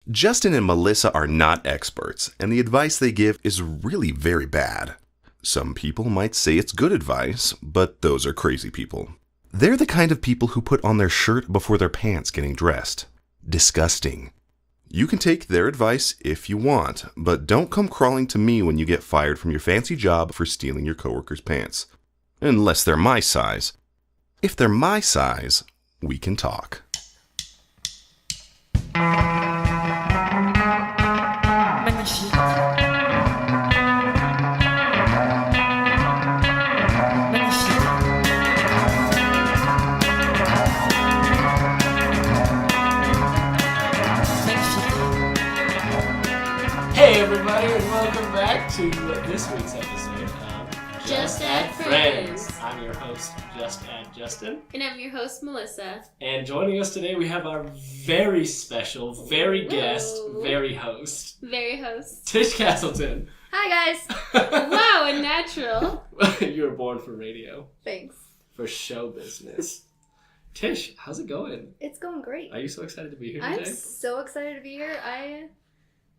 Justin and Melissa are not experts, and the advice they give is really very bad. Some people might say it's good advice, but those are crazy people. They're the kind of people who put on their shirt before their pants getting dressed. Disgusting. You can take their advice if you want, but don't come crawling to me when you get fired from your fancy job for stealing your coworker's pants. Unless they're my size. If they're my size, we can talk. Magnifique. Magnifique. Hey everybody, and welcome back to this week's episode of Just Add Friends. I'm your host, Just Add Justin. And I'm your host, Melissa. And joining us today, we have our very special, very guest, very host, Tish Castleton. Hi, guys. Wow, a natural. You were born for radio. Thanks. For show business. Tish, how's it going? It's going great. Are you so excited to be here I'm today? so excited to be here.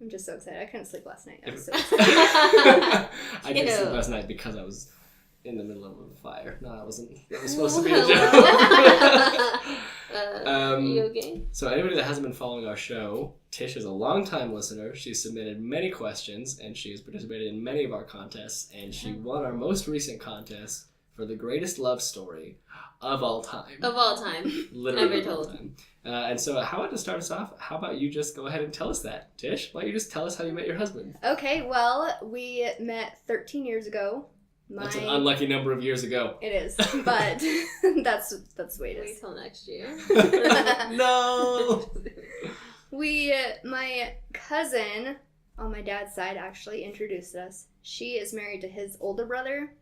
I'm just so excited. I couldn't sleep last night. I was so excited. I didn't sleep last night because I was in the middle of a fire. No, I wasn't. That was supposed to be a joke. Are you okay? So anybody that hasn't been following our show, Tish is a longtime listener. She's submitted many questions, and she's participated in many of our contests, and she won our most recent contest for the greatest love story of all time. Of all time. Literally Ever of all told. time. And so how about to start us off, how about you just go ahead and tell us that, Tish? Why don't you just tell us how you met your husband? Okay, well, we met 13 years ago. That's an unlucky number of years ago. It is, but that's the way it Wait is. till next year. No! My cousin on my dad's side actually introduced us. She is married to his older brother.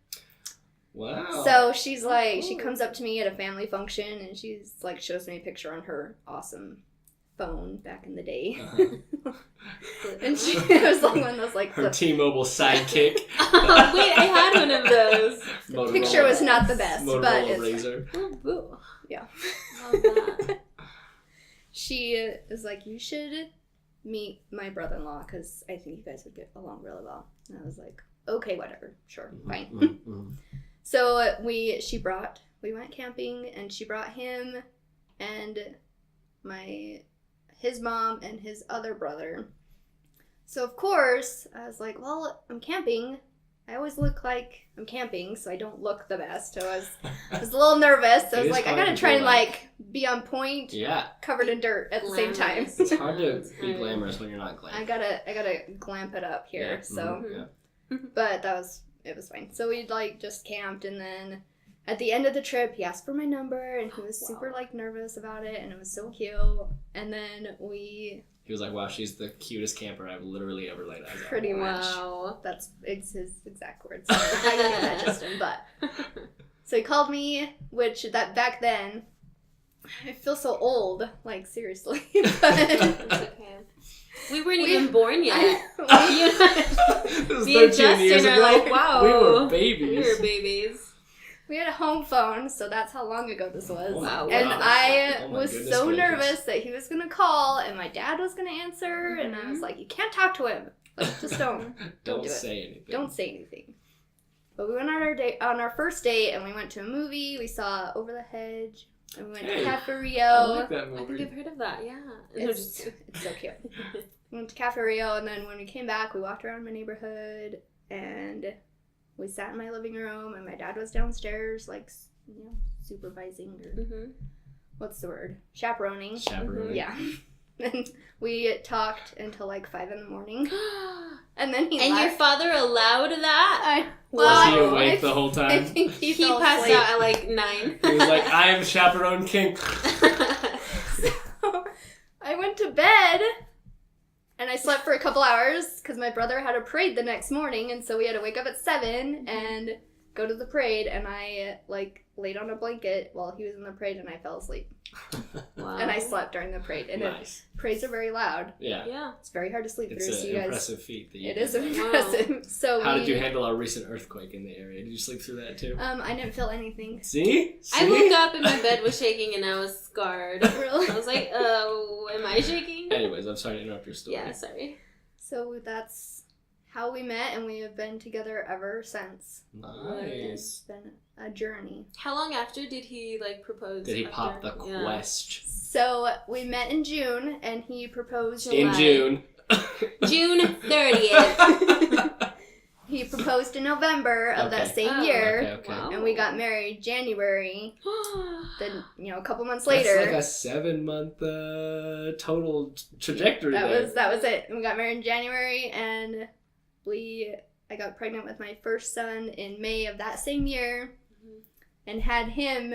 Wow. So she's like, she comes up to me at a family function and she's like, shows me a picture on her awesome phone back in the day. Uh-huh. And it was like one of those like Her T-Mobile sidekick. Oh, wait, I had one of those. the picture was not the best, but Motorola it's Razor. Oh, boo. yeah. Love that. She is like, you should meet my brother-in-law because I think you guys would get along really well. And I was like, okay, whatever, sure, fine. Mm-hmm. So we went camping and she brought him and his mom and his other brother. So of course I was like, well, I'm camping. I always look like I'm camping, so I don't look the best. So I was a little nervous. So I was like, I gotta try and like be on point, covered in dirt at the same time. It's hard to be glamorous when you're not glamorous. I gotta glamp it up here. Yeah. So, Yeah. but it was fine. So we like just camped, and then at the end of the trip, he asked for my number, and he was super like nervous about it, and it was so cute. And then He was like, wow, she's the cutest camper I've literally ever laid eyes on. pretty much. Wow. It's his exact words. So I didn't get that, Justin. But so he called me, which that back then, I feel so old. Like seriously. But It's okay. We weren't even born yet. This was Me and 13 years Justin are ago. like, wow. We were babies. We were babies. We had a home phone, so that's how long ago this was. Wow. And I Oh my was goodness so gracious. nervous that he was going to call and my dad was going to answer. And I was like, you can't talk to him. Like, just don't. Don't do it. say anything. Don't say anything. But we went on our first date and we went to a movie. We saw Over the Hedge. And we went to Cafe Rio. I like that I think movie. I've heard of that, yeah. It's so cute. We went to Cafe Rio, and then when we came back, we walked around my neighborhood, and we sat in my living room, and my dad was downstairs, like, supervising, or what's the word? Chaperoning. Chaperoning. Yeah. And we talked until like 5 a.m. And then he And left. your father allowed that? Was he Wow. awake the whole I time? think he He fell passed asleep. out at like 9. He was like, I am chaperone king. I went to bed, and I slept for a couple hours, because my brother had a parade the next morning, and so we had to wake up at 7, and go to the parade, and I like laid on a blanket while he was in the parade, and I fell asleep. Wow. And I slept during the parade. And Nice. parades are very loud. Yeah. Yeah. It's very hard to sleep It's through. So an you guys, impressive feat that you it did is that. impressive. So How did you handle our recent earthquake in the area? Did you sleep through that too? I didn't feel anything. See? I woke up and my bed was shaking and I was scarred. Really? I was like, oh, am I shaking? Anyways, I'm sorry to interrupt your story. Yeah, sorry. So that's how we met, and we have been together ever since. It's Nice. been a journey. How long after did he like propose? Did he after? pop the Yeah. quest? So we met in June, and he proposed In June. June 30th. He proposed in November of that Okay. same year, Okay. Wow. and we got married January. Then a couple months That's later. like a 7-month total trajectory. That there. was it. We got married in January, and I got pregnant with my first son in May of that same year, and had him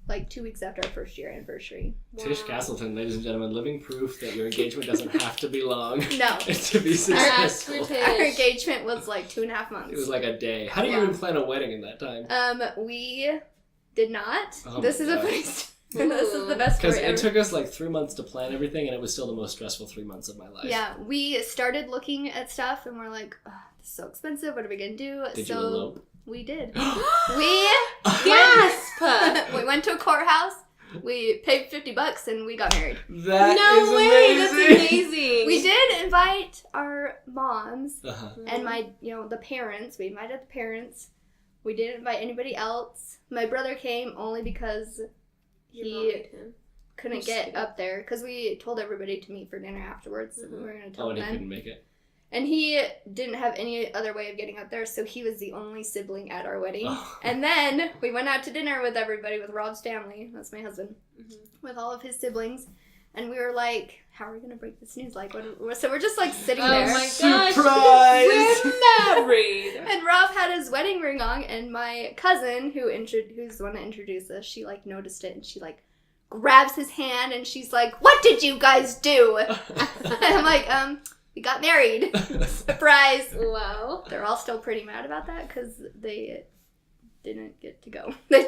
like 2 weeks after our first year anniversary. Tish Castleton, ladies and gentlemen, living proof that your engagement doesn't have to be long No. to be Congrats for successful. Tish. Our engagement was like 2.5 months. It was like a day. How do you Yeah. even plan a wedding in that time? We did not. Oh This my is a God. place. This is the best Because story it ever. took us like 3 months to plan everything, and it was still the most stressful 3 months of my life. Yeah, we started looking at stuff, and we're like, oh, this is so expensive. What are we gonna do? Did so you elope? we did. We we gasp. we went to a courthouse. We paid $50 and we got married. That No is way, amazing. that's amazing. We did invite our moms Uh-huh. and my, the parents. We invited the parents. We didn't invite anybody else. My brother came only because Your mom he made him. couldn't Just get kidding. up there because we told everybody to meet for dinner afterwards. And we were gonna tell Oh, and he them. couldn't make it. And he didn't have any other way of getting up there, so he was the only sibling at our wedding. Oh. And then we went out to dinner with everybody, with Rob's family. That's my husband. With all of his siblings. And we were like, how are we going to break this news? Like, so we're just like sitting Oh there. my gosh. Surprise! We're married. And Rob had his wedding ring on, and my cousin, who's the one that introduced us, she like noticed it, and she like grabs his hand, and she's like, what did you guys do? And I'm like, we got married. Surprise. Wow. They're all still pretty mad about that because they didn't get to go. They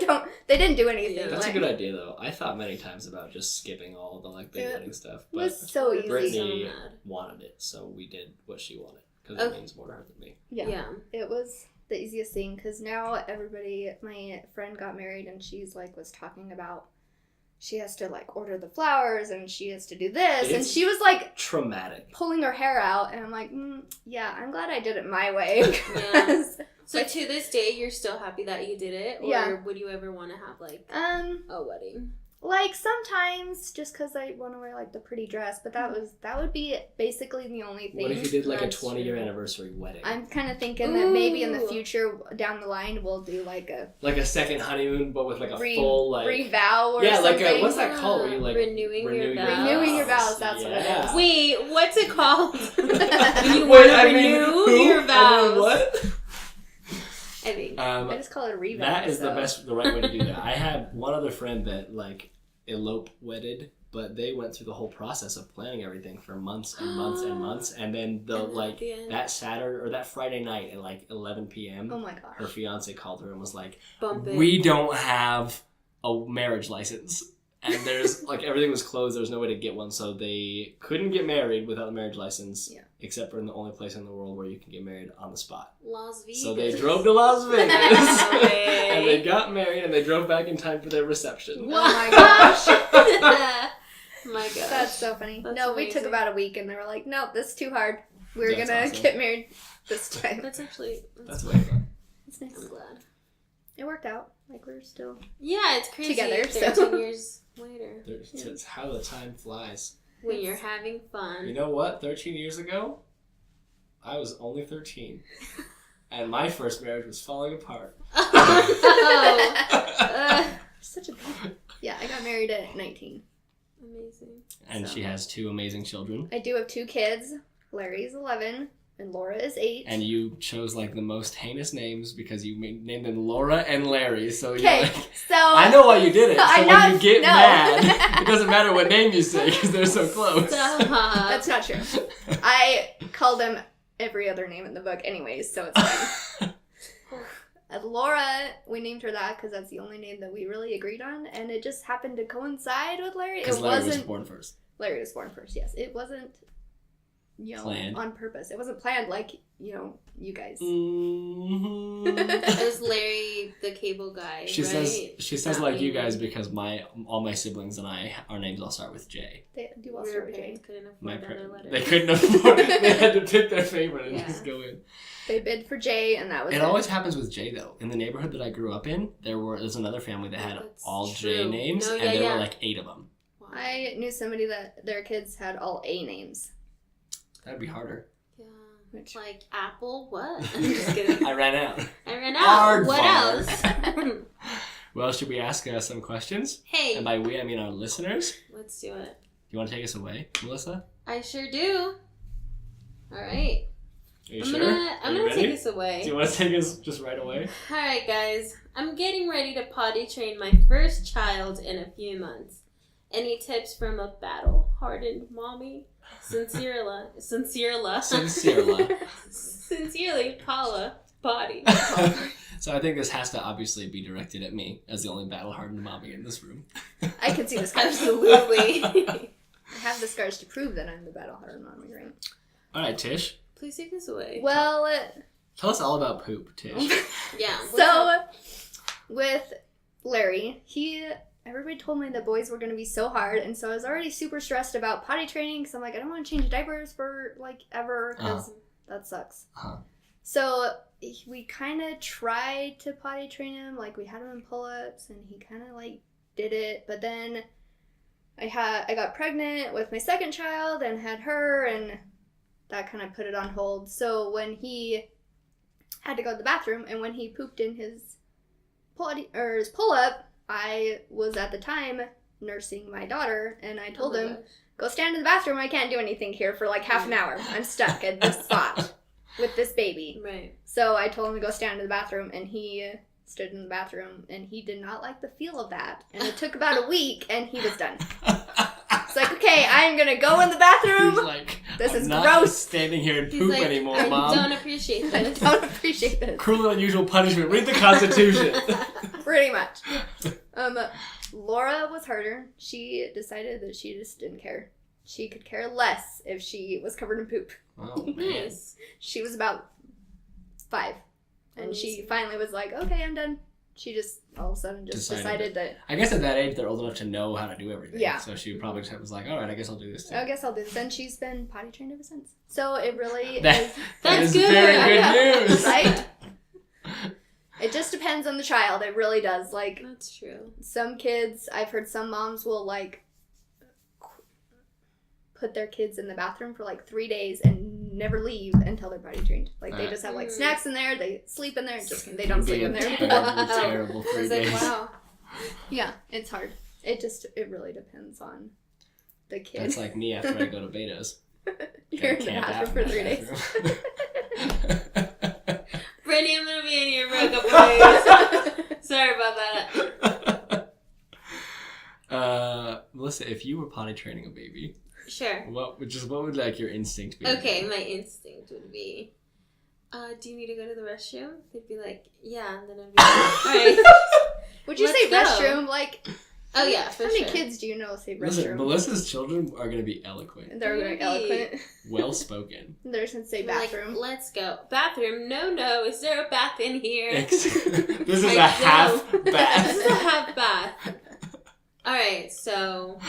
didn't do anything. Yeah. That's a like, good idea, though. I thought many times about just skipping all the like big It wedding stuff, It but was so easy. Brittany So mad. wanted it, so we did what she wanted because Okay. it means more to her than me. Yeah. It was the easiest thing because now my friend got married and she's like was talking about she has to like order the flowers and she has to do this and It's she was like Traumatic. pulling her hair out and I'm like, yeah, I'm glad I did it my way. Yeah. So to this day, you're still happy that you did it? Or Yeah. would you ever want to have like a wedding? Like sometimes just because I want to wear like the pretty dress, but that would be basically the only thing. What if you did like That's a 20-year true. anniversary wedding? I'm kind of thinking that maybe in the Ooh. future down the line we'll do like a Like a second honeymoon, but with like a full like revow or yeah, something. like what's that called? Where you like Renewing your vows. Renewing your vows, that's what it Yeah. is. Wait, what's it called? When you Wait, want to I mean, renew who? your vows. I mean, what? I think. I just call it a revow. That is so. the right way to do that. I had one other friend that like elope wedded, but they went through the whole process of planning everything for months and months and months, and then the end. that Saturday or that Friday night at like 11 p.m. Oh my her gosh. fiance called her and was like, Bump it. "We don't have a marriage license." And there's like everything was closed. There was no way to get one, so they couldn't get married without a marriage license. Yeah. Except for in the only place in the world where you can get married on the spot. Las Vegas. So they drove to Las Vegas No way. and they got married and they drove back in time for their reception. Oh my gosh. My gosh. That's so funny. That's no, we took amazing. about a week and they were like, nope, this is too hard. We're That's gonna awesome. get married this time. That's actually. That's way fun. It's nice. I'm glad. It worked out. Like we're still Yeah, it's crazy. Together, 13 so. years later. It's how the time flies. When you're having fun. You know what? 13 years ago, I was only 13. And my first marriage was falling apart. Oh. such a yeah. I got married at 19. Amazing. And she has 2 amazing children. I do have 2 kids. Larry is 11 and Laura is 8. And you chose like the most heinous names because you named them Laura and Larry. So you're Okay, like, so I know why you did it. So I'm when not- you get no. mad, it doesn't matter what name you say because they're so close. Stop. that's not true. I call them every other name in the book anyways, so it's fine. Laura, we named her that because that's the only name that we really agreed on, and it just happened to coincide with Larry. Because Larry was born first. Larry was born first, yes. It wasn't, planned. On purpose. It wasn't planned like, you guys. Mm-hmm. It was Larry, the cable guy, She right? says like you guys because all my siblings and I, our names all start with J. They do all Your start with J. parents couldn't afford another letter. They couldn't afford it. They had to pick their favorite and just go in. They bid for J, and that was It always happens with J, though. In the neighborhood that I grew up in, there's another family that had That's all true. J names, No, and there were like 8 of them. Wow. I knew somebody that their kids had all A names. That'd be harder. Yeah. Which- Like Apple, what? I'm just kidding. I ran out. I ran out. What Aardvark. else? Well, should we ask some questions? Hey, And by we, I mean our listeners. let's do it. You want to take us away, Melissa? I sure do. All right. Are you I'm sure? gonna ready? take us away. Do you want to take us just right away? All right, guys. I'm getting ready to potty train my first child in a few months. Any tips from a battle-hardened mommy? Sincerely, Paula Potty. So I think this has to obviously be directed at me as the only battle-hardened mommy in this room. I can see the scars. Absolutely. I have the scars to prove that I'm the battle-hardened mommy, right? All right, Tish. Please take us away. Well, Tell us all about poop, Tish. Yeah. so with Larry, everybody told me the boys were going to be so hard, and so I was already super stressed about potty training, because I'm like, I don't want to change diapers for, like, ever, because that sucks. So we kind of tried to potty train him, like, we had him in pull-ups, and he kind of, like, did it, but then I got pregnant with my second child, and had her, and that kind of put it on hold. So when he had to go to the bathroom, and when he pooped in his pull-up, I was at the time nursing my daughter, and I told him, go stand in the bathroom, I can't do anything here for like half an hour. I'm stuck at this spot with this baby. Right. So I told him to go stand in the bathroom, and he stood in the bathroom, and he did not like the feel of that. And it took about a week, and he was done. It's like, okay, I'm gonna go in the bathroom. He's like, This I'm is not gross. just standing here and He's poop like, anymore, I Mom. don't appreciate I this. don't appreciate this. Cruel and unusual punishment. Read the Constitution. Pretty much. Laura was harder. She decided that she just didn't care. She could care less if she was covered in poop. Oh, man. Nice. She was about 5. And she finally was like, okay, I'm done. She just all of a sudden just decided that, I guess at that age, they're old enough to know how to do everything. Yeah. So she probably just was like, all right, I guess I'll do this too. I guess I'll do this. And she's been potty trained ever since. So it really That is. That's is good. very I good news. Right? It just depends on the child. It really does. Like, That's true. some kids, I've heard some moms will, like, put their kids in the bathroom for, like, 3 days and never leave until they're potty trained. Like, they just have, like, snacks in there, they sleep in there, and just they don't sleep in there. Terrible I 3 was like, days. wow. Yeah, it's hard. It really depends on the kid. That's like me after I go to Beta's. You're in the Camp out bathroom for in 3 my days. bathroom. Brittany, I'm gonna be in your breakup place. Sorry about that. Melissa, if you were potty training a baby, Sure. what would like your instinct be? Okay, my instinct would be, do you need to go to the restroom? They'd be like, yeah, and then I'd be like, alright. Would you Let's say go. restroom? Like, Oh yeah, for how many sure. kids do you know say Listen, restroom? Melissa's children are going to be eloquent, They're Maybe. eloquent. well spoken. They're just gonna say Like, bathroom. let's go. Bathroom? No. Is there a bath in here? This is I a know. half This bath. is a half bath. Alright, so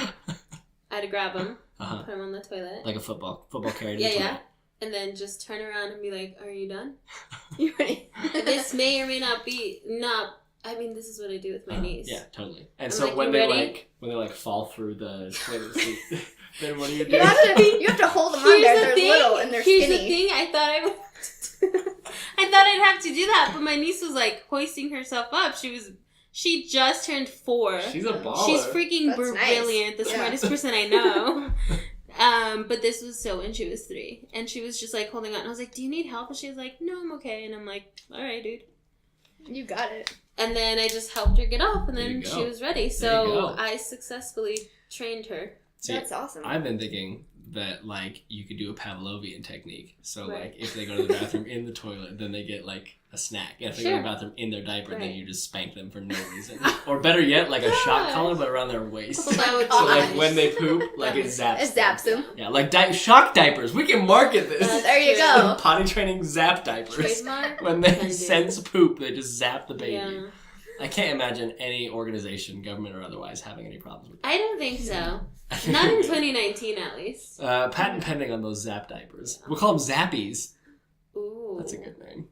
I had to grab him, Uh-huh. put him on the toilet. Like a football carrier. to the Yeah. toilet. And then just turn around and be like, are you done? You ready? This may or may not be, I mean, this is what I do with my niece. Yeah, totally. And I'm so like, when "You they ready?" fall through the toilet seat, then what do you do? You have to hold them on there. They're little and they're Here's skinny. the thing. I thought I'd have to do that, but my niece was like hoisting herself up. She just turned 4. She's a baller. She's freaking That's brilliant. nice. The Yeah. smartest person I know. But this was when she was 3, and she was just like holding on. And I was like, "Do you need help?" And she was like, "No, I'm okay." And I'm like, "All right, dude." You got it. And then I just helped her get off, and There then you go. she was ready. There you So go. I successfully trained her. See, That's awesome. I've been thinking that like you could do a Pavlovian technique. So Right. like if they go to the bathroom in the toilet, then they get like a snack. And if they go to the Sure. bathroom in their diaper, then Right. you just spank them for no reason. Or better yet, like a shot Gosh. collar, but around their waist. Oh my So like gosh. when they poop, like it zaps. It zaps them. Yeah, like shock diapers. We can market this. That's There you true. go. Potty training zap diapers. Trademark? When they Can do. sense poop, they just zap the baby. Yeah. I can't imagine any organization, government or otherwise, having any problems with I don't think so. that. Not in 2019, at least. Patent pending on those zap diapers. We'll call them zappies. Ooh. That's a good name.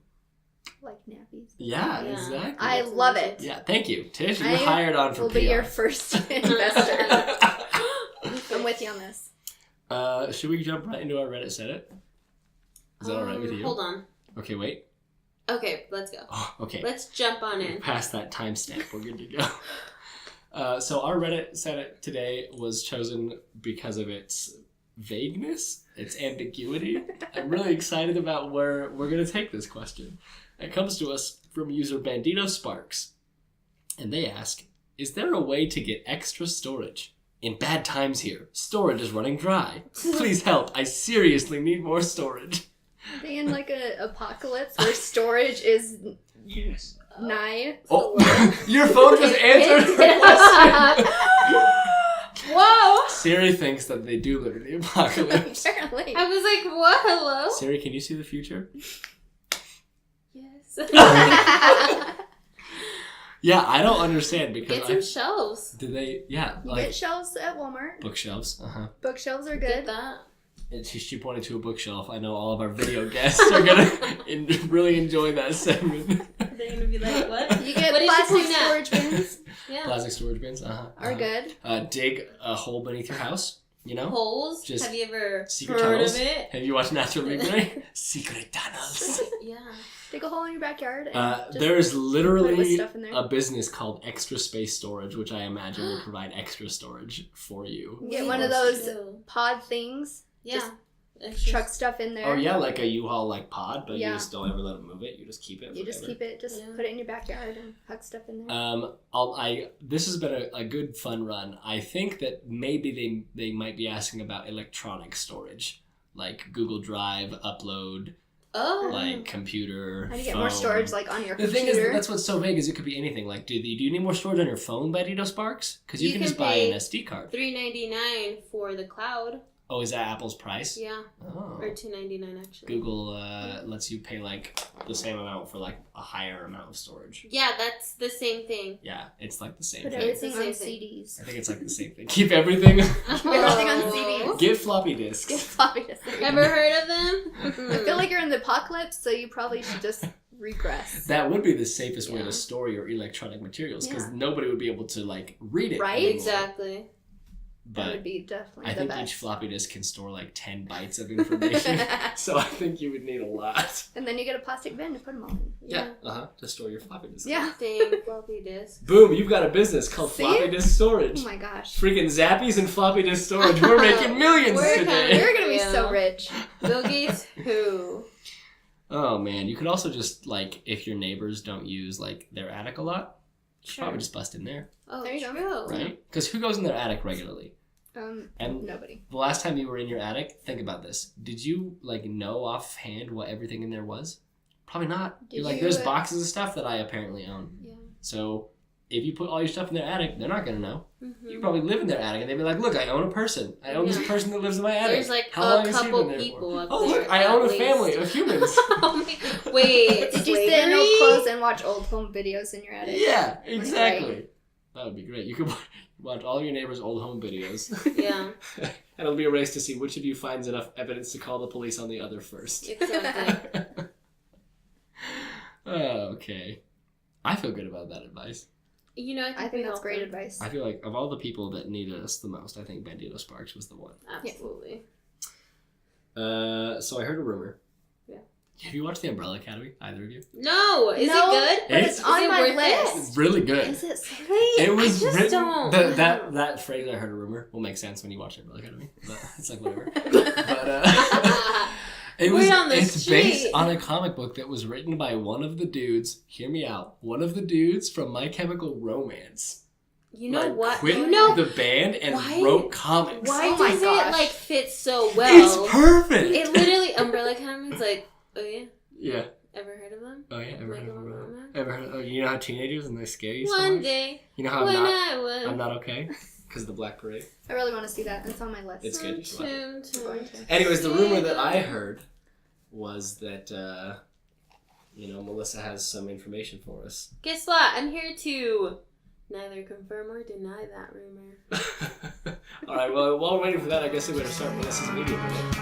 Like nappies. Yeah, Yeah. exactly. I love it. Yeah, thank you. Tish, you're I hired on for Will PR. be your first investor. I'm with you on this. Should we jump right into our Reddit Set It? Is that alright with you? Hold on. Okay, wait. Okay, let's go. Oh, okay. Let's jump on in. Past that timestamp, we're good to go. So our Reddit Set It today was chosen because of its vagueness, its ambiguity. I'm really excited about where we're going to take this question. It comes to us from user Bandito Sparks. And they ask, is there a way to get extra storage? In bad times here, storage is running dry. Please help, I seriously need more storage. Are they in like an apocalypse where storage is nigh? Oh, your phone just answered the question. Whoa! Siri thinks that they do live in the apocalypse. Apparently. I was like, what? Hello? Siri, can you see the future? Yes. Yeah, I don't understand because Get some shelves. do they? Yeah, You like get shelves at Walmart. bookshelves. Bookshelves are Get good. that. And she pointed to a bookshelf. I know all of our video guests are gonna really enjoy that segment. They're gonna be like, what? You get What did she plastic point at? storage bins. Yeah. Plastic storage bins. Are good. Dig a hole beneath your house. You know, Holes? Just Have you ever secret heard tunnels. of it? Have you watched Natural Libre? Secret tunnels. Yeah. Dig a hole in your backyard. And just There is put literally stuff in there. a business called Extra Space Storage, which I imagine will provide extra storage for you. Get Wait, one of that's those true. pod things. Yeah. Just It's just- Chuck stuff in there. Oh yeah, like a U-Haul like pod, but Yeah. you just don't ever let it move it. You just keep it. You just forever. keep it. Just Yeah. put it in your backyard and huck stuff in there. This has been a good fun run. I think that maybe they might be asking about electronic storage, like Google Drive, upload, Oh. like computer. How do you get more phone. storage like on your The thing computer? is, that's what's so vague. Is it could be anything. Like, do you need more storage on your phone, Bandito Sparks? Because you You can can just buy pay an SD card. $3.99 for the cloud. Oh, is that Apple's price? Yeah. Oh. Or $2.99 actually. Google lets you pay like the same amount for like a higher amount of storage. Yeah, that's the same thing. Yeah, it's like the same Put thing. everything It's on the same CDs. I think it's like the same thing. Keep everything. Everything on CDs. Get floppy Get disks. floppy disks. Ever heard of them? I feel like you're in the apocalypse, so you probably should just regress. That would be the safest way Yeah. to store your electronic materials because Yeah. nobody would be able to like read it. Right? anymore. Exactly. That But would be definitely I the think best. each floppy disk can store like 10 bytes of information. So I think you would need a lot. And then you get a plastic bin to put them all in. Yeah. To store your floppy disk. Yeah. Dang, floppy disk. Boom! You've got a business called See? floppy disk storage. Oh my gosh. Freaking zappies and floppy disk storage. We're making millions We're today. We're gonna be Yeah. so rich. Bill Gates who? Oh man, you could also just like if your neighbors don't use like their attic a lot, you should Sure. probably just bust in there, Oh, There you go. true. right? Because who goes in their attic regularly? And Nobody. the last time you were in your attic, think about this. Did you like know offhand what everything in there was? Probably not. Did You're like, you, there's boxes of stuff that I apparently own. Yeah. So if you put all your stuff in their attic, they're not gonna know. Mhm. You probably live in their attic, and they'd be like, "Look, I own a person. I own this Yeah. person that lives in my attic. There's like How long a has he couple been there people for? up Oh, there. look, I at own a least. family of humans." Oh my- Wait, Did you sit in slavery? old clothes and watch old home videos in your attic? Yeah, exactly. That would be great. You could watch all your neighbors' old home videos. Yeah, And it'll be a race to see which of you finds enough evidence to call the police on the other first. exactly. Okay. I feel good about that advice. You know, I think that's great advice. I feel like of all the people that needed us the most, I think Bandito Sparks was the one. Absolutely. So I heard a rumor. Yeah. Have you watched The Umbrella Academy? Either of you? No, is No, it good? But It's- it's on Is it my worth it? list. It's really good. Is it? Really? It was I just written. don't. That phrase, I heard a rumor, will make sense when you watch Umbrella Academy. But it's like whatever. But Word on the it's based street. on a comic book that was written by one of the dudes. Hear me out. One of the dudes from My Chemical Romance. You know like, what? quit You know the band and why- wrote comics. why Oh my does gosh. it like fit so well? It's perfect. It literally Umbrella Academy's like, oh yeah, Yeah. ever heard of them? Oh yeah. Ever heard of Like, Umbrella? Ever heard? Oh, you know how teenagers and they scare you so One much? day You know how when I'm I was not okay because of the Black Parade. I really want to see that. It's on my list. It's good. You should watch it. I'm going to. Anyways, the rumor that I heard was that Melissa has some information for us. Guess what? I'm here to neither confirm or deny that rumor. All right. Well, while we're waiting for that, I guess we better start Melissa's media minute.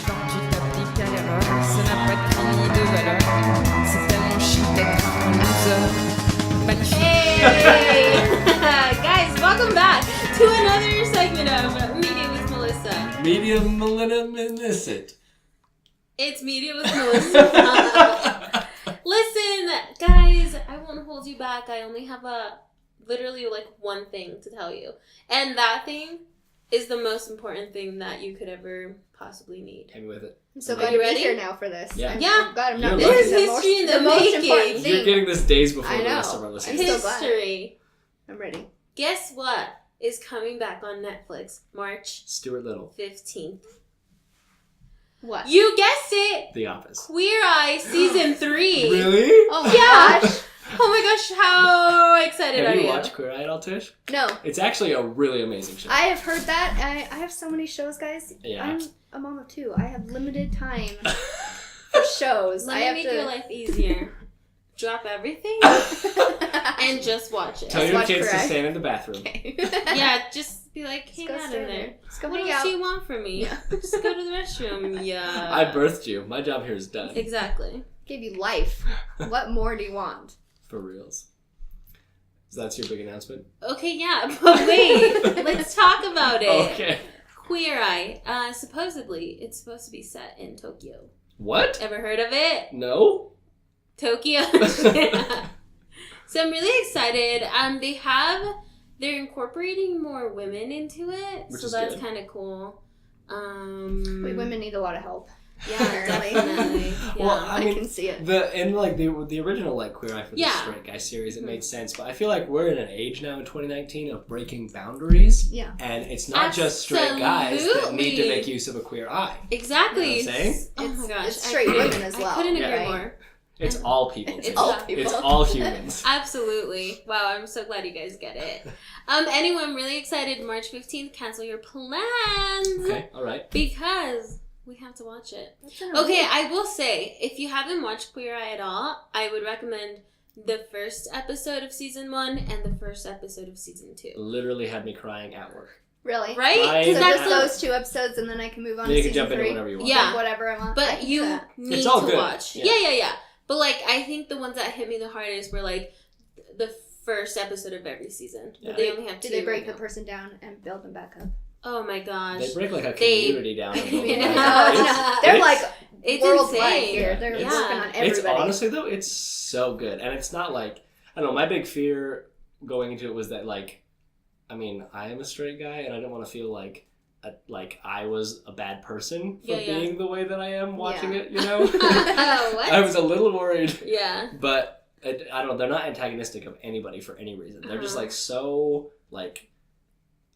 Quand tu t'appliques à l'erreur, ça n'a pas de prix ni de valeur. C'est tellement chic d'être un loser. Magnifique. Hey! Guys, welcome back to another segment of Media with Melissa. Media Melissa. It's Media with Melissa. Listen, guys, I won't hold you back. I only have literally one thing to tell you. And that thing is the most important thing that you could ever possibly need. Hit me with it. I'm so Are glad you to be ready? here now for this. Yeah. I'm glad I'm not You're This missing is history in the most making. important thing. You're getting this days before I the know. rest of our listeners. I'm so glad. History. I'm ready. Guess what is coming back on Netflix March Stuart Little, 15th? What? You guessed it! The Office. Queer Eye Season 3. Really? Oh my Yeah. gosh. Oh my gosh, how excited Have are you you? watched Queer Eye at all, Tish? No. It's actually a really amazing show. I have heard that. I have so many shows, guys. Yeah. I'm a mom of two. I have limited time for shows. Let I me have make to your life easier. Drop everything and just watch it. Tell Just your watch kids to Queer Eye. stand in the bathroom. Okay. Yeah, just be like, hang Just go out in stand there. Just go What hang else out. do you want from me? Yeah. Just go to the restroom. Yeah. I birthed you. My job here is done. Exactly. Gave you life. What more do you want? For reals. So that's your big announcement? Okay, yeah, but wait. Let's talk about it. Okay. Queer Eye. Supposedly, it's supposed to be set in Tokyo. What? Ever heard of it? No? Tokyo. So I'm really excited. They're incorporating more women into it, Which so is that's good. kind of cool. Women need a lot of help. Yeah, Apparently. definitely. Yeah. Well, I mean, can see it. the original Queer Eye for the Yeah. Straight Guy series, it made sense, but I feel like we're in an age now in 2019 of breaking boundaries, Yeah. and it's not just straight guys that need to Absolutely. make use of a queer eye. Exactly. You know what I'm saying? Oh my gosh. It's straight women as well. I couldn't agree Yeah. more. It's all people. It's Tish. all people. It's all humans. Absolutely. Wow, I'm so glad you guys get it. Anyway, I'm really excited. March 15th, cancel your plans. Okay, all right. Because we have to watch it. That's in a Okay, week. I will say, if you haven't watched Queer Eye at all, I would recommend the first episode of season 1 and the first episode of season 2. Literally had me crying at work. Really? Right? I- Because So that's just the, those 2 episodes, and then I can move on Then to you can season jump 3. into whatever you want. Yeah. Like, whatever I want. I but can do you that. need It's all to good. watch. Yeah. Yeah. But I think the ones that hit me the hardest were the first episode of every season. Yeah. They only have 2. Do they break right the now. person down and build them back up? Oh my gosh. They break like a They- community down. and build it Yeah. back. No, It's- they're it's- like It's worldwide insane. here. They're Yeah. working on It's everybody. honestly though, it's so good, and it's not I don't know. My big fear going into it was that I am a straight guy, and I didn't want to feel like I was a bad person for Yeah. being the way that I am watching Yeah. it. You know, What? I was a little worried, Yeah. but I don't know. They're not antagonistic of anybody for any reason. They're just so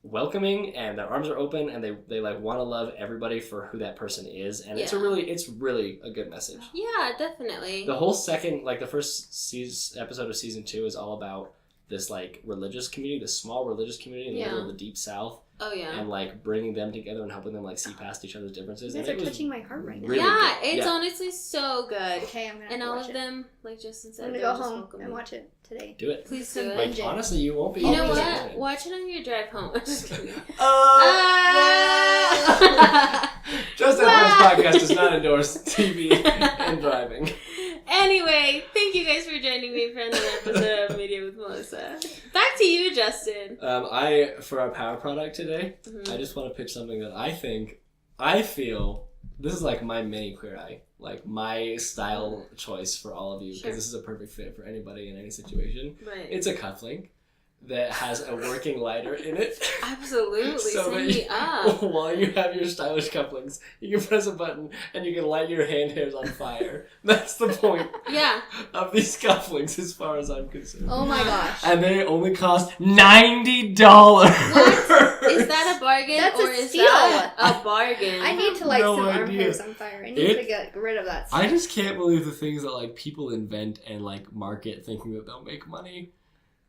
welcoming, and their arms are open, and they want to love everybody for who that person is, and it's Yeah. really a good message. Yeah, definitely. The whole second, the first episode of season 2 is all about this religious community, this small religious community in the middle Yeah. of the deep south, Oh yeah. and bringing them together and helping them see past each other's differences. You guys and are it was touching my heart right now. really Yeah, good. it's Yeah. honestly so good. Okay, I'm gonna have And to all watch of it. them, like Justin said, I'm they're gonna go just home welcoming. and watch it today. Do it. Please Some do it. binge it. Honestly, you won't be. You know what? disappointed. Watch it on your drive home. I'm just kidding. Justin Wow. Hart's podcast does not endorse TV and driving. Anyway, thank you guys for joining me for another episode of Media with Melissa. Back to you, Justin. For our power product today, Mhm. I just want to pitch something that I feel, this is my mini Queer Eye, my style choice for all of you, because Sure. this is a perfect fit for anybody in any situation. Right. It's a cufflink that has a working lighter in it. Absolutely. So Sign that me up. while you have your stylish cufflinks, you can press a button and you can light your hand hairs on fire. That's the point Yeah. of these cufflinks as far as I'm concerned. Oh my gosh. And they only cost $90. What? Is that a bargain That's a or is steal. that a bargain? I need to light No some arm idea. hairs on fire. I need to get rid of that stuff. I just can't believe the things that like people invent and like market thinking that they'll make money.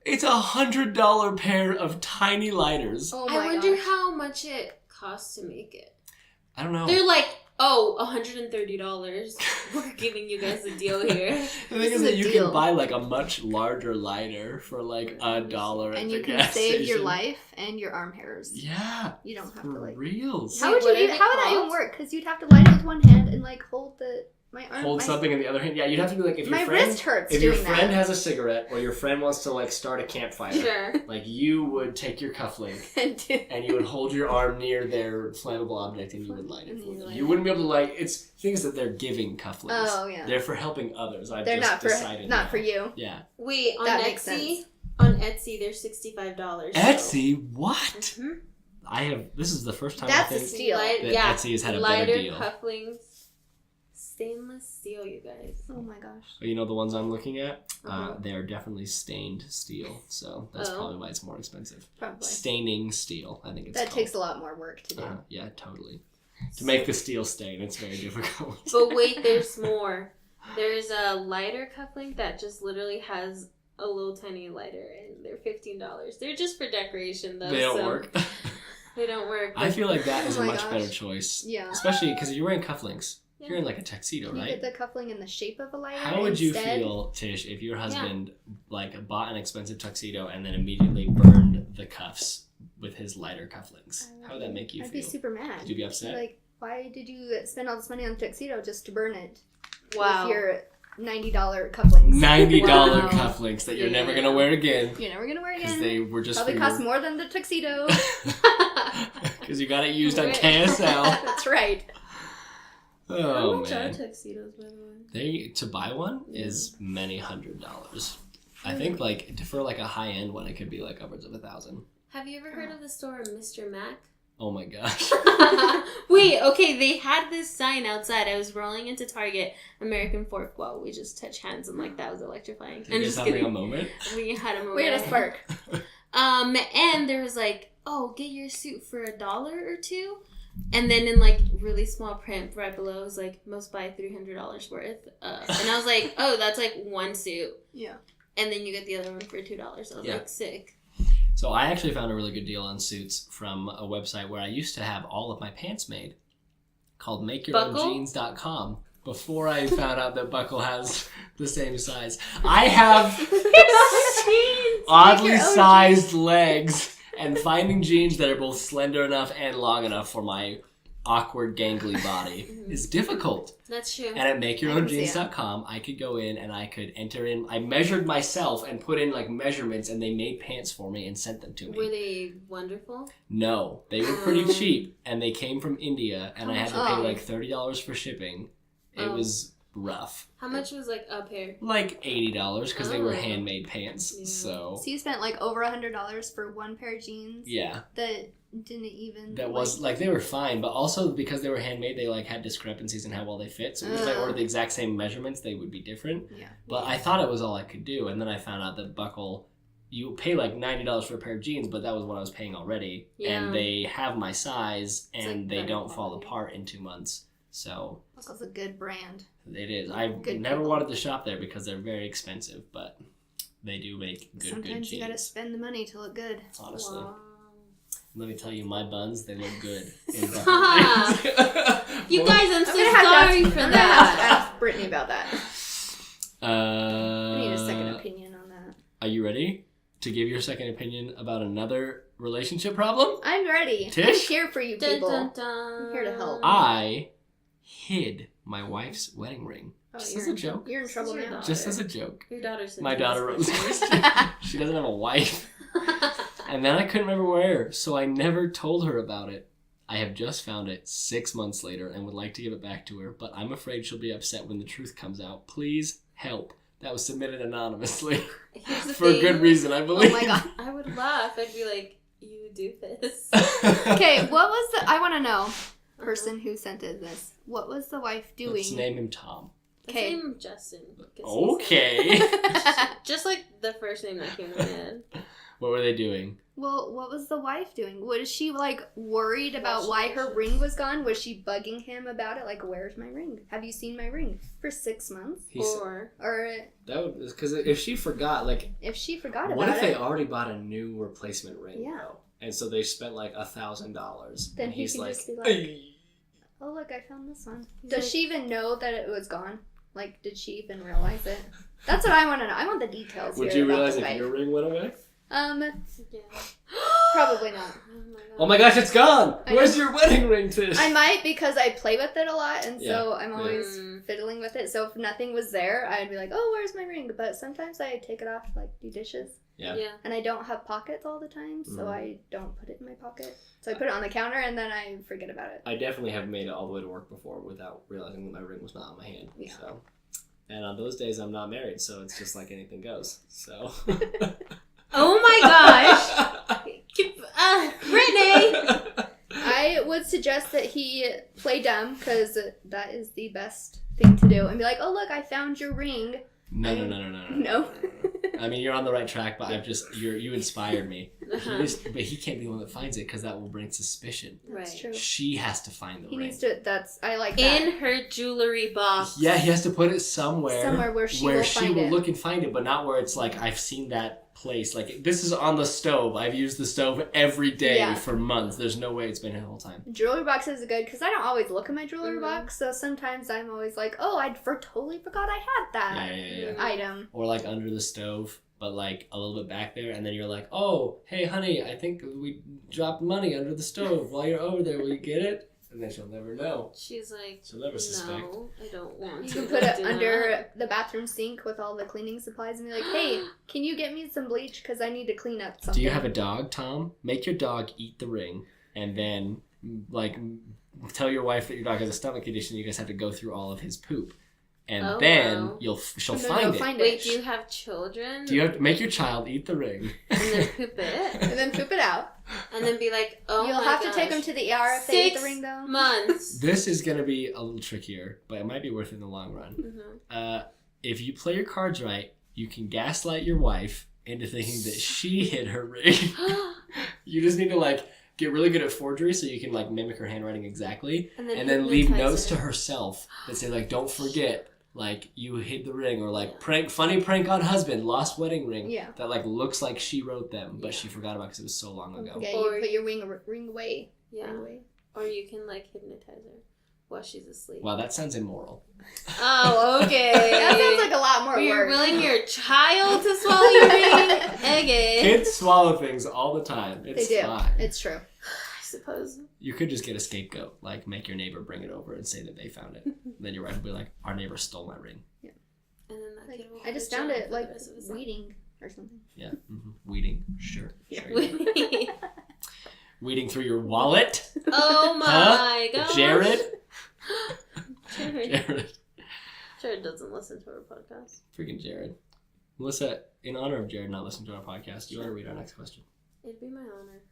It's $100 pair of tiny lighters. Oh I my wonder gosh. how much it costs to make it. I don't know. They're like, oh, $130. We're giving you guys a deal here. The thing This is is that a you deal. can buy like a much larger lighter for like $1 at And the you can gas save your station. life and your arm hairs. Yeah. You don't have For to like. reals. How Wait, would what you? are they How would that even called? work? Because you'd have to light it with one hand and like hold my arm. Hold something in the other hand. Yeah, you'd have to be like if your My friend wrist hurts if your doing friend that. has a cigarette or your friend wants to like start a campfire. Sure. Like you would take your cufflink and you would hold your arm near their flammable object and you would light it And for you them. light You it. wouldn't be able to light. It's things that they're giving cufflinks. Oh yeah. They're for helping others. I've They're just not for decided not now. for you. Yeah. Wait, on That makes Etsy? sense. On Etsy, they're $65. Etsy, what? Mhm. I have. This is the first time That's I a think steal. that yeah. Etsy has had a Lighter better deal. cufflinks. Stainless steel, you guys. Oh my gosh. You know the ones I'm looking at? Uh-huh. They are definitely stained steel, so that's Oh. probably why it's more expensive. Probably. Staining steel, I think it's That called. takes a lot more work to do. Yeah, totally. To make the steel stain, it's very difficult. But wait, there's more. There's a lighter cufflink that just literally has a little tiny lighter, and they're $15. They're just for decoration, though. They don't so work. They don't work. I feel like that is Oh a my much gosh. better choice. Yeah. Especially because you're wearing cufflinks. Yeah. You're in like a tuxedo, Can you right? get the cuffling in the shape of a lighter? How would you instead? feel, Tish, if your husband like bought an expensive tuxedo and then immediately burned the cuffs with his lighter cufflinks? How would that make you I'd feel? be super mad. Would you be upset? Like, why did you spend all this money on the tuxedo just to burn it? Wow. With your $90 cufflinks. $90 Wow. cufflinks that you're never Yeah. gonna wear again You're never gonna wear because again. they were just Probably for cost your... more than the tuxedo. Because you got it used on Right. KSL. That's right. How Oh much are man, tuxedos, by the way? to buy one is many $100s. I think like for like a high end one, it could be like upwards of $1,000. Have you ever heard of the store Mr. Mac? Oh my gosh. Wait, okay, they had this sign outside. I was rolling into Target, American fork. Wow, we just touched hands and like that was electrifying. Did you guys having a moment? We had a moment. We had a spark. And there was like, oh, get your suit for $1 or $2. And then in like really small print right below it was like most buy $300 worth. And I was like, oh, that's like one suit. Yeah. And then you get the other one for $2. I was Yeah. like, sick. So I actually found a really good deal on suits from a website where I used to have all of my pants made, called MakeYourOwnJeans.com. Before I found out that Buckle has the same size, I have oddly Make your own sized legs, and finding jeans that are both slender enough and long enough for my awkward, gangly body is difficult. That's true. And at I MakeYourOwnJeans.com, I could go in and I could enter in. I measured myself and put in like measurements, and they made pants for me and sent them to me. Were they wonderful? No, they were pretty cheap, and they came from India, and I had to pay Oh. like $30 for shipping. It Oh. was rough, How much was like a pair? like $80 because they were Oh. handmade pants. Yeah. So So you spent like over $100 for one pair of jeans yeah, that didn't even. that was like they were fine, but also because they were handmade, they like had discrepancies in how well they fit. So if I ordered the exact same measurements, they would be different. Yeah. But I thought it was all I could do, and then I found out that Buckle, you pay like $90 for a pair of jeans, but that was what I was paying already, Yeah. and they have my size, It's, and like, they better don't fall quality. apart in 2 months. So Buckle's a good brand. it is. I Good never people. wanted to shop there because they're very expensive, but they do make good Sometimes you gotta jeans. spend the money to look good. Honestly, Wow. let me tell you, my buns, they look good. In You Well, guys, I'm I'm so gonna have sorry to for ask, that. ask Brittany about that. I need a second uh, opinion on that. are you ready to give your second opinion about another relationship problem? I'm ready. Tish? I'm here for you Dun, people. dun, dun. I'm here to help. I hid my wife's wedding ring. Oh, Just you're as a in- joke. You're in trouble This is your now. daughter. Just as a joke. Your daughter said My this daughter wrote first. she doesn't have a wife. And then I couldn't remember where, so I never told her about it. I have just found it 6 months later and would like to give it back to her, but I'm afraid she'll be upset when the truth comes out. Please help. that was submitted anonymously Here's the for a thing. good reason, I believe. Oh my god. I would laugh. I'd be like, you do this. Okay, what was the? I want to know. Person who sent it this. What was the wife doing? Let's name him Tom. Let's Okay. name him Justin. 'cause he's- Okay. Just like the first name that came to my head. What were they doing? Well, what was the wife doing? Was she like worried about Washing why her dishes. ring was gone? Was she bugging him about it? Like, where's my ring? Have you seen my ring? For 6 months? Or Or That would, because if she forgot, like, if she forgot what about if they it, already bought a new replacement ring? Yeah. Though? And so they spent like $1,000. then and he he's can like, just be like, "Ay." oh, look, I found this one. He's Does like- she even know that it was gone? Like, did she even realize it? That's what I want to know. I want the details Would here you about realize the if wife. your ring went away? yeah. Probably not. Oh my gosh, it's gone! I Where's know. your wedding ring, Tish? I might because I play with it a lot, and Yeah. so I'm always Mm. fiddling with it. So if nothing was there, I'd be like, "Oh, where's my ring?" But sometimes I take it off to like do dishes, Yeah. Yeah. and I don't have pockets all the time, so Mhm. I don't put it in my pocket. So I put it on the counter, and then I forget about it. I definitely have made it all the way to work before without realizing that my ring was not on my hand. Yeah. So, and on those days, I'm not married, so it's just like anything goes. So. Oh my gosh. Brittany! I would suggest that he play dumb because that is the best thing to do, and be like, "Oh, look, I found your ring." No. No. I mean, you're on the right track, but you inspired me. Uh-huh. But he can't be the one that finds it because that will bring suspicion. That's Right. true. She has to find the He ring. needs to. I like that. In her jewelry box. Yeah, he has to put it somewhere. Somewhere where she will find it. look and find it, but not where it's like I've seen that place. Like this is on the stove. I've used the stove every day Yeah. for months. There's no way it's been here the whole time. Jewelry box is good because I don't always look at my jewelry Mhm. box, so sometimes I'm always like, "Oh, I totally forgot I had that Yeah. item." Or like under the stove, but like a little bit back there, and then you're like, "Oh, hey, honey, I think we dropped money under the stove while you're over there. Will you get it?" And then she'll never know. She's like, She'll never suspect. no, I don't want You to. can put it Do under not. the bathroom sink with all the cleaning supplies and be like, "Hey, can you get me some bleach because I need to clean up something?" Do you have a dog, Tom? Make your dog eat the ring, and then like tell your wife that your dog has a stomach condition. You guys have to go through all of his poop, and Oh, then wow. she'll And then find you'll it. find Wait, it. do you have children? Do you have to make your child eat the ring And then poop it? And then poop it out. And then be like, oh You'll my have gosh. to take them to the ER if they eat the 6 ring, though. months. This is gonna be a little trickier, but it might be worth it in the long run. Mhm. If you play your cards right, you can gaslight your wife into thinking that she hid her ring. You just need to like get really good at forgery so you can like mimic her handwriting exactly, and then leave hypnotize notes her. to herself that say like, "Don't forget, like you hid the ring," or like funny prank on husband, lost wedding ring. Yeah. That like looks like she wrote them, but Yeah. she forgot about because it was so long ago. Yeah, Or- you put your ring away. Yeah. Ring away. Or you can like hypnotize her while she's asleep. Wow, that sounds immoral. Oh, okay. That sounds like a lot more You're work. willing your child to swallow your ring? Okay. Kids swallow things all the time. They It's do. fine. It's true. I suppose. You could just get a scapegoat, like make your neighbor bring it over and say that they found it. Then your wife will be like, "Our neighbor stole my ring." And then that Like, kid will I just have a found job it for the like rest of his life. weeding or something. Yeah, weeding. Sure. Yeah. Sure you are. Weeding through your wallet, Oh my gosh. Jared. Jared. Jared. Jared doesn't listen to our podcast. Freaking Jared. Melissa, in honor of Jared not listening to our podcast, you want to read our next question? It'd be my honor.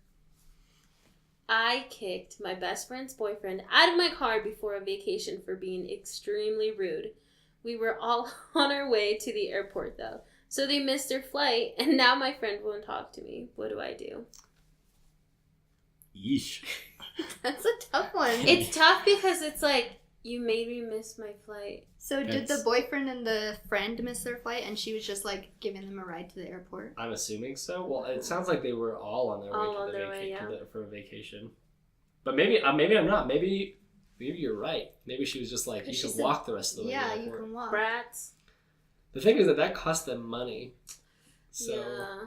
I kicked my best friend's boyfriend out of my car before a vacation for being extremely rude. We were all on our way to the airport though, so they missed their flight, and now my friend won't talk to me. What do I do? Yeesh. That's a tough one. It's tough because it's like, you made me miss my flight. So did That's- the boyfriend and the friend miss their flight and she was just like giving them a ride to the airport? I'm assuming so. Well, it sounds like they were all on their way, All to on the their way, yeah. for a vacation. But maybe I'm not. Maybe you're right. Maybe she was just like, you She can said- walk the rest of the way to Yeah, the you airport. can walk. Brats. The thing is that cost them money. So Yeah.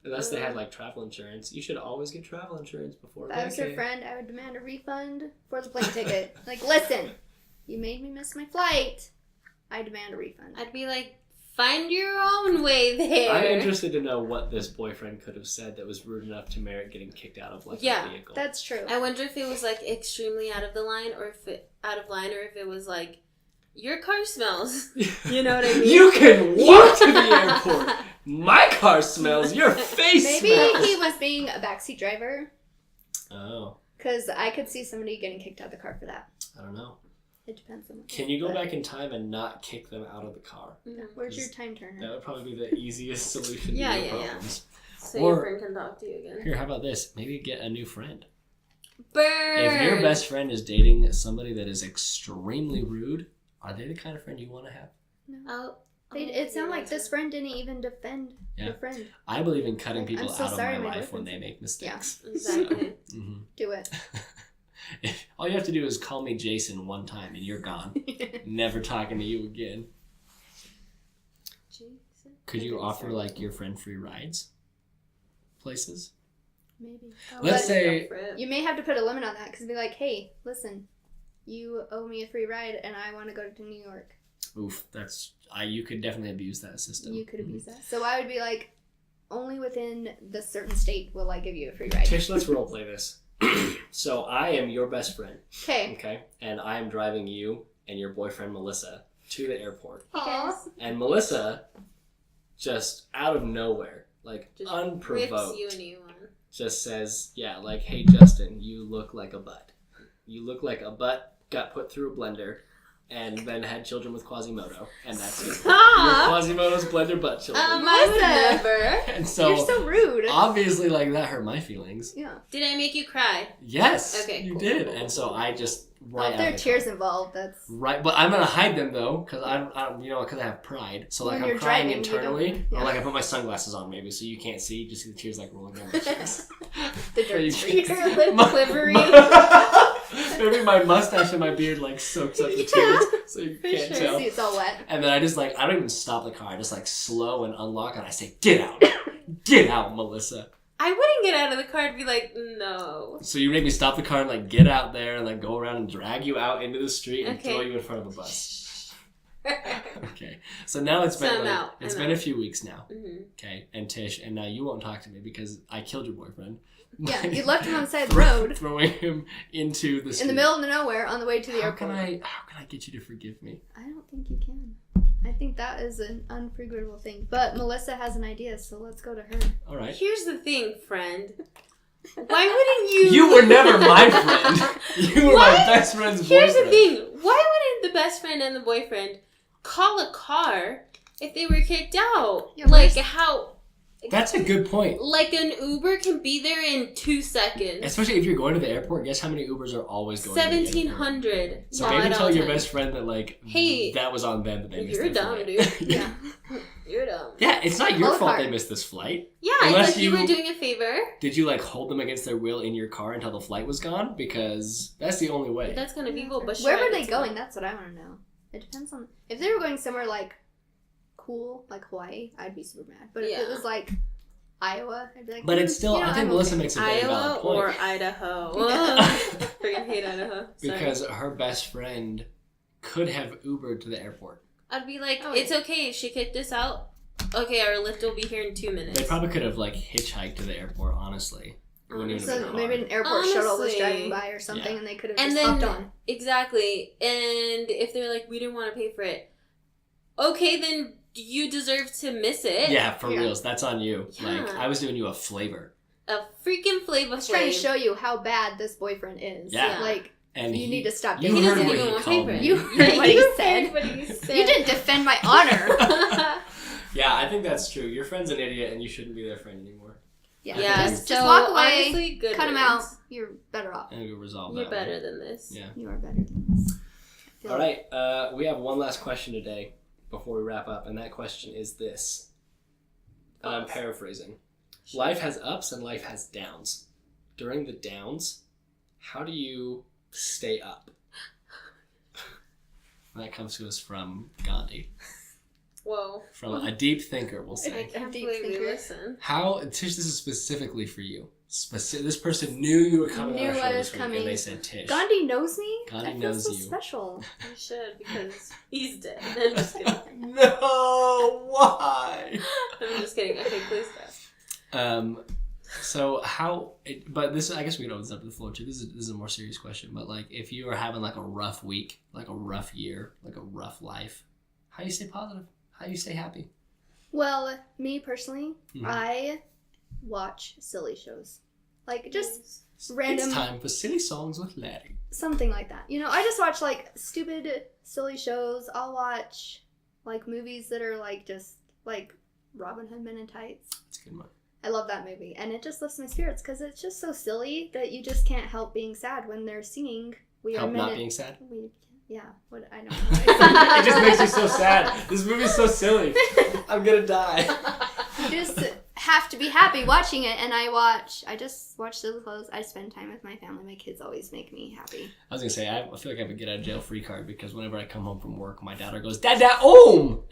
unless they had like travel insurance, you should always get travel insurance before. If I was her vacay. friend, I would demand a refund for the plane ticket. Like, listen, you made me miss my flight. I demand a refund. I'd be like, find your own way there. I'm interested to know what this boyfriend could have said that was rude enough to merit getting kicked out of like Yeah, a vehicle. That's true. I wonder if it was like extremely out of the line, or if it was like, your car smells. You know what I mean? You can walk to the airport. My car smells. Your face Maybe smells. he was being a backseat driver. Oh, Because I could see somebody getting kicked out of the car for that. I don't know. It depends on what. Can you go back in time and not kick them out of the car? Where's your time turner? That would probably be the easiest solution to Yeah, your yeah, yeah. problems. So Or- your friend can talk to you again. Here, how about this? Maybe get a new friend. Burn! If your best friend is dating somebody that is extremely rude, are they the kind of friend you want to have? It sounded like this friend didn't even defend Yeah. the friend. I believe in cutting I'm people so out of sorry, my my life when boyfriend they make mistakes. Exactly. Mhm. Do it. All you have to do is call me Jason one time and you're gone. Never talking to you again. Jason? Could you Okay, offer sorry. like your friend free rides? Places? Maybe. Let's But say you may have to put a limit on that because be like, hey, listen, you owe me a free ride and I want to go to New York. oof, you could definitely abuse that system. You could abuse that. So I would be like, only within the certain state will I give you a free ride. Tish, let's role play this. So I am your best friend, Okay. okay? And I am driving you and your boyfriend Melissa to the airport. Yes. And Melissa, just out of nowhere, like Just unprovoked, rips you a new one. just says, yeah, like, hey, Justin, you look like a butt. You look like a butt got put through a blender and then had children with Quasimodo. And that's it. Your Stop! Quasimodo's blender butt children. I would Melissa. never. And so, You're so rude. obviously, like, that hurt my feelings. Yeah. Did I make you cry? Yes, Okay, you cool, did. cool, And so cool. I just, Well, right if there out are of tears the car. involved, that's... Right, but I'm gonna hide them though, because because I have pride. So like When I'm you're crying driving, you internally, don't- yeah. or like I put my sunglasses on maybe, so you can't see, just see the tears like rolling down my cheeks. The So you dirt can't streaks. Your lip My- quivery. Maybe my mustache and my beard like soaks up the tears, so you can't sure. tell. See, it's all wet. And then I just like I don't even stop the car. I just like slow and unlock, and I say, "Get out, Melissa." I wouldn't get out of the car and be like, no. So you make me stop the car and like get out there and like go around and drag you out into the street and Okay. throw you in front of a bus. Okay. So now it's So been I'm like, out. it's I'm been out. a few weeks now. Mhm. Okay, and Tish, and now you won't talk to me because I killed your boyfriend. Yeah, By you left him on the side of the road throwing him into the street. in the middle of nowhere on the way to the How airport. can I get you to forgive me? I don't think you can. I think that is an unforgivable thing. But Melissa has an idea, so let's go to her. All right. Here's the thing, friend. Why wouldn't you... You were never my friend. You were my best friend's Here's boyfriend. the thing. Why wouldn't the best friend and the boyfriend call a car if they were kicked out? Yeah, like where's- how... That's a good point. Like an Uber can be there in 2 seconds. Especially if you're going to the airport, guess how many Ubers are always going to the airport? 1,700. So Yeah, maybe at tell all your times. best friend that like Hey, that was on them that they missed you're their dumb, flight. dude. Yeah. You're dumb. Yeah, it's not your Call a fault car. they missed this flight. Yeah, Unless it's like you you- were doing a favor. Did you like hold them against their will in your car until the flight was gone? Because that's the only way. That's gonna be cool, but Where sure, were they it's going? fine. That's what I want to know. It depends on... If they were going somewhere, like, cool, like Hawaii, I'd be super mad. But if it Yeah. was, like, Iowa, I'd be like... But it's still, you know, I think I'm Melissa okay. makes a very Iowa valid point. or Idaho? Freaking hate Idaho. Sorry. Because her best friend could have Ubered to the airport. I'd be like, Oh, it's yeah. okay. She kicked us out. Okay, our lift will be here in 2 minutes. They probably could have like hitchhiked to the airport, honestly. It wouldn't even have So been maybe hard. an airport shuttle was Honestly. driving by or something, Yeah. and they could have And just then hopped on. exactly. And if they're like, we didn't want to pay for it. Okay, then you deserve to miss it. Yeah, for Yeah. reals. That's on you. Yeah. Like, I was doing you a flavor. A freaking Flavor I was trying to Flav. show you how bad this boyfriend is. Yeah. Like, And you need to stop You dating He heard doesn't what even he want called paper. me. You heard what he You said. heard what he said. You didn't defend my honor. Yeah, I think that's true. Your friend's an idiot and you shouldn't be their friend anymore. Yeah, Yeah, just so walk away, honestly, good cut him riddance. out. You're better off. And we'll resolve You're that. better than this. Yeah. You are better than this. I feel All right, we have one last question today before we wrap up, and that question is this. And I'm False. paraphrasing. Life has ups and life has downs. During the downs, how do you stay up? That comes to us from Gandhi. Whoa. From a deep thinker, we'll I say. can't Deep believe we thinker. listen. How, Tish, this is specifically for you. This person knew you were coming Knew on our I show was this week, coming. and they said, Tish. Gandhi knows me? Gandhi I feel knows so you. special. You should, because he's dead. I'm just kidding. No, why? I'm just kidding. Okay, please go. So how? But this, I guess we can open this up to the floor too. This is a more serious question. But like, if you are having like a rough week, like a rough year, like a rough life, how do you stay positive? How do you stay happy? Well, me personally, Mhm. I watch silly shows. Like, just random... It's time for silly songs with Larry. Something like that. You know, I just watch, like, stupid, silly shows. I'll watch, like, movies that are, like, just, like, Robin Hood Men in Tights. It's a good one. I love that movie. And it just lifts my spirits because it's just so silly that you just can't help being sad when they're singing. Help not being sad? Yeah, what I don't It just makes you so sad. This movie's so silly. I'm gonna die. You just have to be happy watching it, and I just watch Silly Clothes. I spend time with my family. My kids always make me happy. I was gonna say, I feel like I have a get out of jail free card because whenever I come home from work, my daughter goes, "Dada,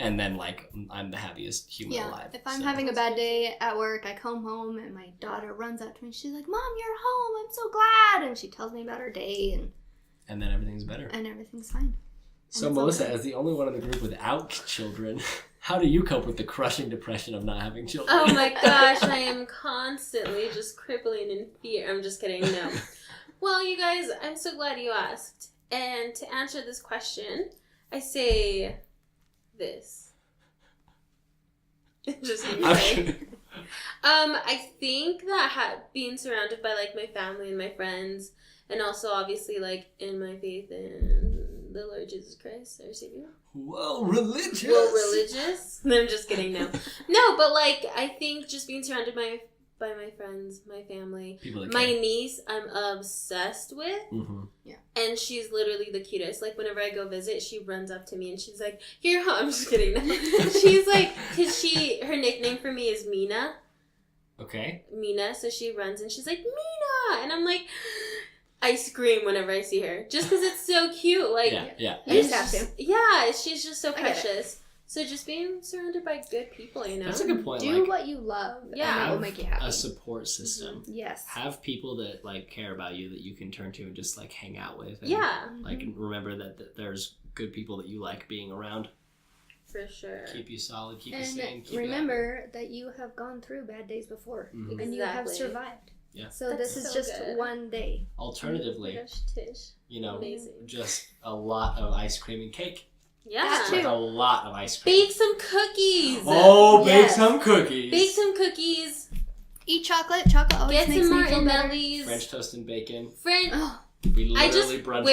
and then like I'm the happiest human alive. If I'm having a bad day at work, I come home and my daughter runs up to me. She's like, "Mom, you're home. I'm so glad," and she tells me about her day and then everything's better. And everything's fine. So Melissa, as the only one in the group without children, how do you cope with the crushing depression of not having children? Oh my gosh, I am constantly just crippling in fear. I'm just kidding, no. Well, you guys, I'm so glad you asked. And to answer this question, I say this. Just okay. I think that being surrounded by like my family and my friends, and also obviously like in my faith in the Lord Jesus Christ, our Savior. Whoa, religious. Whoa, religious. No, I'm just kidding. No, but like I think just being surrounded by my friends, my family, my niece, I'm obsessed with. Mm-hmm. Yeah, and she's literally the cutest. Like whenever I go visit, she runs up to me and she's like, "You're home." I'm just kidding. She's like, cause her nickname for me is Mina. Okay. Mina, so she runs and she's like, "Mina," and I'm like. I scream whenever I see her, just because it's so cute. Like, yeah. You just have to. Yeah, she's just so precious. So just being surrounded by good people, you know. That's a good point. Do what you love, and it will make you happy. A support system. Mm-hmm. Yes. Have people that like care about you that you can turn to and just like hang out with. And, like remember that there's good people that you like being around. For sure. Keep you solid. Keep you sane. And remember that you have gone through bad days before, and you have survived. Yeah. So That's this is so just good. one day. Alternatively, Oh my gosh, Tish. you know, Amazing. just a lot of ice cream and cake. Yeah. That Like too. a lot of ice cream. Bake some cookies. Oh, bake Yes. some cookies. Bake some cookies. Eat chocolate. Chocolate always Get makes some me feel better. Martinellis. French toast and bacon. Oh, We literally brunched on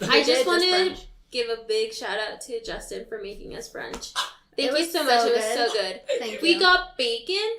that. I We did just want to brunch. give a big shout out to Justin for making us brunch. It Thank you was so much. so It was good. so good. Thank We you. got bacon,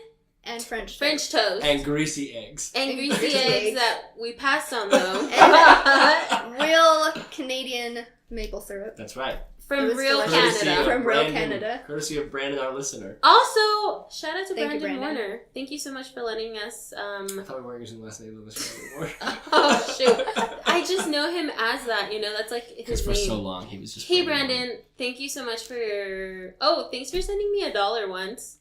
And French toast, And greasy eggs. and greasy greasy eggs eggs. that we passed on though. And real Canadian maple syrup. That's right. From It was real delicious. Canada. From real Brandon, Canada. Courtesy of Brandon, our listener. Also, shout out to Thank you, Brandon Brandon. Warner. Thank you so much for letting us. I thought we weren't using the last name of this show anymore. Oh shoot! I just know him as that. You know, that's like Because his for name. so long he was just. Hey Brandon, thank you so much for your. Oh, thanks for sending me $1 once.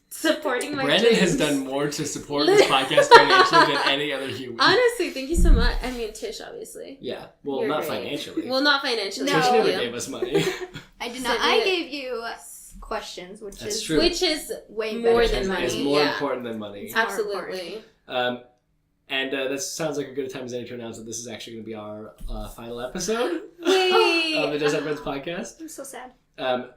Supporting my Brandon dreams. has done more to support this podcast financially than any other human. Honestly, thank you so much. I mean, Tish, obviously. Yeah. Well, You're not great. financially. Well, not financially. No. Tish thank never you. gave us money. I did not. So I the- gave you questions, which That's is true. Which is way more better than money. It's more yeah. important than money. It's more Absolutely. And that sounds like a good time as any to announce that this is actually going to be our final episode Wait. of the Does That Friends podcast. I'm so sad.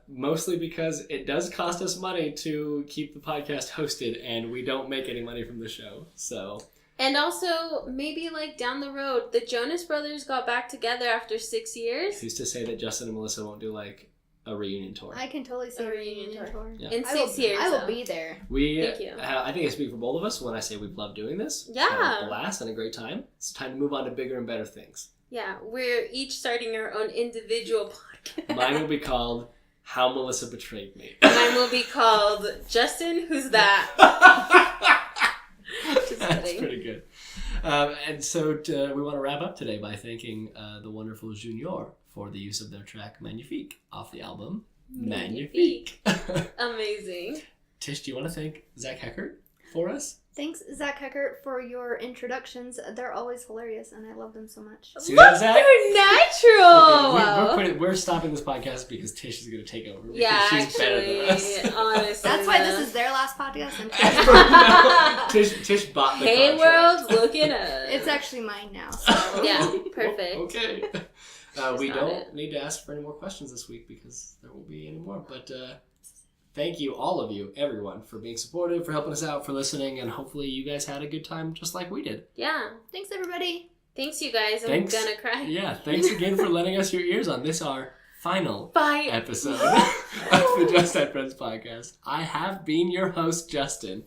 Mostly because it does cost us money to keep the podcast hosted, and we don't make any money from the show. So, And also, maybe like down the road, the Jonas Brothers got back together after 6 years. who's to say that Justin and Melissa won't do like a reunion tour? I can totally see A a reunion reunion tour. tour. Yeah. In I will, 6 years. I will though. be there. We, Thank you. I think I speak for both of us when I say we've loved doing this. Yeah. Had a blast and a great time. It's time to move on to bigger and better things. Yeah, we're each starting our own individual podcast. Mine will be called How Melissa Betrayed Me. Mine will be called Justin, Who's That? Just That's kidding. pretty good. And so we want to wrap up today by thanking the wonderful Junior for the use of their track Magnifique off the album Magnifique. Amazing. Tish, do you want to thank Zach Heckert? for us? Thanks, Zach Heckert, for your introductions. They're always hilarious, and I love them so much. See that, Look, Zach? you're natural. We're stopping this podcast because Tish is going to take over. Because Yeah, she's better than us. actually, honestly. That's why this is their last podcast. And Tish bought the Hey contract. world, look at us. it's actually mine now. So. Yeah, perfect. Okay. We not don't it. need to ask for any more questions this week because there won't be any more. But thank you, all of you, everyone, for being supportive, for helping us out, for listening, and hopefully you guys had a good time just like we did. Yeah. Thanks, everybody. Thanks, you guys. I'm Thanks. gonna cry. Yeah, thanks again for lending us your ears on this, our final Bye. episode of the Just Had Friends podcast. I have been your host, Justin.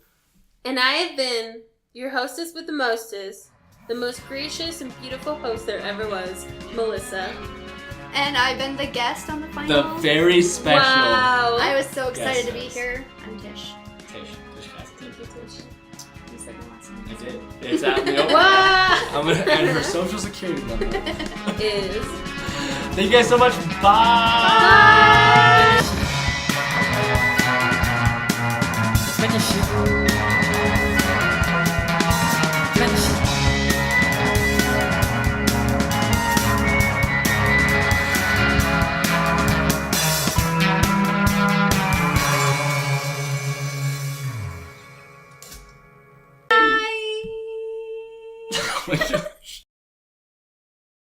And I have been your hostess with the mostest, the most gracious and beautiful host there ever was, Melissa. And I've been the guest on the final. The very special Wow. I was so excited to be Yes. here. I'm Tish. Tish Castleton. Thank you, Tish. You said my last name. I did. It's out in the open. Wow. I'm going to add her social security number. Is. Thank you guys so much. Bye. Bye. Magnifique. Magnifique. Bye. Oh my God.